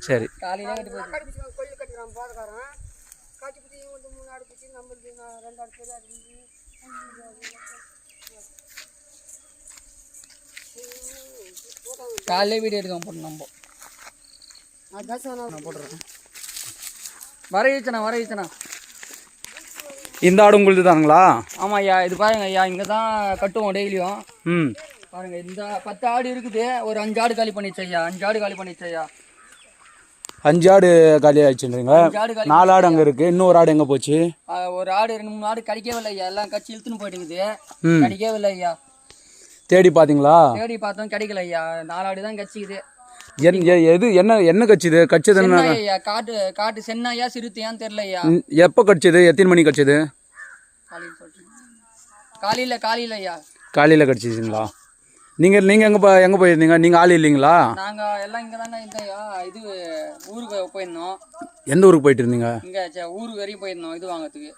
சரி. காலையில கட்டி கொள்ளு கட்டிக்கிறான் போதக்காரன் கட்டி பிடிச்சி வந்து 3 ஆடு பிடிச்சி நம்மளுக்கு 2 ஆடு பெரிய ஆடு காலையிலே வீடியோ எடுக்க போட்டோம் நம்ம. அதான் போட்டுருக்கேன். வர ஈச்சனா இந்த ஆடு உங்களுக்கு தானுங்களா? ஆமாம் ஐயா. இது பாருங்க ஐயா, இங்கே தான் கட்டுவோம் டெய்லியும். ம் பாருங்க, இந்த 10 ஆடு இருக்குது. ஒரு 5 ஆடு காலி பண்ணிச்சு ஐயா. 5 ஆடு காலி பண்ணிச்சு ஐயா. 5 ஆடு காலி ஆயிடுச்சுன்றீங்க. 4 ஆடு அங்கே இருக்குது. இன்னொரு ஆடு எங்கே போச்சு? ஒரு ஆடு 2-3 ஆடு கிடைக்கவே இல்லை ஐயா. எல்லாம் கட்சி இழுத்துன்னு போயிட்டுக்குது. கிடைக்கவே இல்லை ஐயா. தேடி பார்த்தீங்களா? தேடி பார்த்தோம், கிடைக்கல ஐயா. 4 ஆடு தான் கட்சிக்குது. எது என்ன கட்சிது? கட்சது என்ன ஐயா? காட்டு சென்னையா சிறுத்தையான்னு தெரியல ஐயா. எப்போ கட்சது? எத்தனை மணி கட்சது? காலையில் ஐயா. காலையில் கட்சிச்சிங்களா? நீங்கள் எங்கே போயிருந்தீங்க? நீங்கள் ஆள் இல்லைங்களா? நாங்கள் எல்லாம் இங்கே தானே இருந்தோம். இது ஊருக்கு போயிருந்தோம். எந்த ஊருக்கு போயிட்டு இருந்தீங்க? இங்கே ஊருக்கு வரையும் போயிருந்தோம் இது வாங்கிறதுக்கு.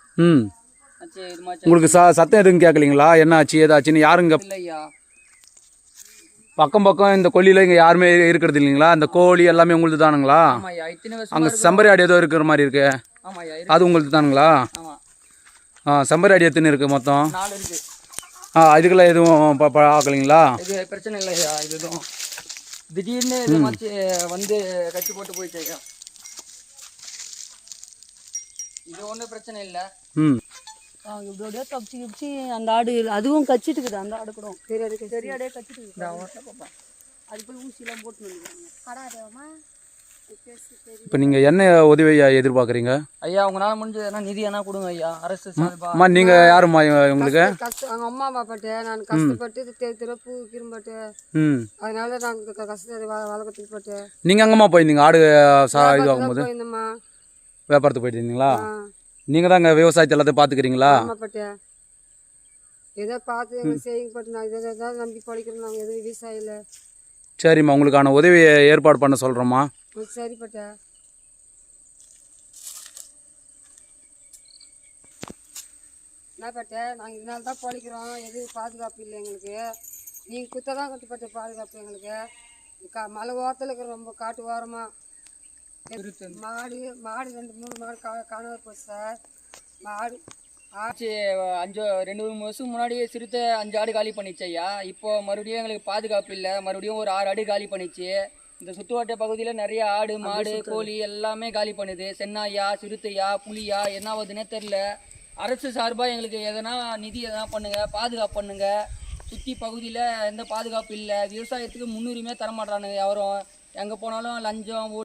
உங்களுக்கு சத்தம் எதுவும் கேட்கலீங்களா? என்ன ஆச்சு ஏதாச்சுன்னு? யாருங்க இல்லை ஐயா. பக்கம் இந்த கொல்லியில் இங்கே யாருமே இருக்கிறது இல்லைங்களா? அந்த கோழி எல்லாமே உங்களுக்கு தானுங்களா? அங்கே செம்பரி ஆடு ஏதோ இருக்கிற மாதிரி இருக்கு. அது உங்களுக்கு தானுங்களா? செம்பரி ஆடு எத்தனை இருக்குது மொத்தம்? 4 இருக்குது. இதுக்கெல்லாம் எதுவும் பார்க்கலீங்களா? இது பிரச்சனை இல்லை ஐயா. இது எதுவும் திடீர்னு வந்து கட்டி போட்டு போயிடுச்சு ஐயா. இது ஒன்றும் பிரச்சனை இல்லை. இப்படியே தப்பிச்சு அந்த ஆடு அதுவும் கச்சிட்டுக்குது. அந்த ஆடு கூட பெரிய ஆடே கச்சிட்டு அது போய் ஊசிலாம் போட்டு இப்போ நீங்கள் என்ன உதவியா எதிர்பார்க்குறீங்க ஐயா? உங்களால் முடிஞ்சதுன்னா நிதி என்ன கொடுங்க ஐயா. அரசு அம்மா நீங்கள் யாரும்மா உங்களுக்கு? அவங்க அம்மா அப்பாப்பட்டு நான் கஷ்டப்பட்டு தெரு பூ கிரும்பட்டு அதனால நாங்கள் கஷ்டத்தை வளர்க்கறதுக்கு போட்டு. நீங்கள் எங்கம்மா போயிருந்தீங்க ஆடு இது ஆகும்போது? வியாபாரத்துக்கு போயிட்டு இருந்தீங்களா? நீங்கள் தான் அங்கே விவசாயத்தை எல்லாத்தையும் பார்த்துக்கிறீங்களா? ஏதோ பார்த்து எங்கள் சேவிங் போட்டு நான் இதை ஏதாவது நம்பி படிக்கிறோம். நாங்கள் எதுவும் விவசாயம் இல்லை. சரிம்மா, உங்களுக்கான உதவியை ஏற்பாடு பண்ண சொல்கிறோம்மா. சரிப்பட்ட என்ன பட்ட நாங்கள் இதனால தான் படிக்கிறோம். எதுவும் பாதுகாப்பு இல்லை எங்களுக்கு. நீங்கள் குத்த தான் கட்டுப்பட்ட பாதுகாப்பு எங்களுக்கு. மலை ஓரத்தில் இருக்கிற ரொம்ப காட்டு ஓரமாக மாடு 2-3 மாடு காணாத போச்சு சார். மாடு ஆச்சு 2-3 வருஷம் முன்னாடியே சிறுத்தை 5 ஆடு காலி பண்ணிச்சு ஐயா. இப்போ மறுபடியும் எங்களுக்கு பாதுகாப்பு இல்லை. மறுபடியும் ஒரு 6 ஆடு காலி பண்ணிச்சு. இந்த சுற்றுவட்ட பகுதியில் நிறைய ஆடு மாடு கோழி எல்லாமே காலி பண்ணுது. சென்னாயா சிறுத்தையா புலியா என்ன ஆகுதுன்னே தெரில. அரசு சார்பாக எங்களுக்கு எதனா நிதி எதனா பண்ணுங்கள், பாதுகாப்பு பண்ணுங்கள். சுற்றி பகுதியில் எந்த பாதுகாப்பு இல்லை. விவசாயத்துக்கு முன்னுரிமையாக தரமாட்டானுங்க யாரும். எங்கே போனாலும் லஞ்சம்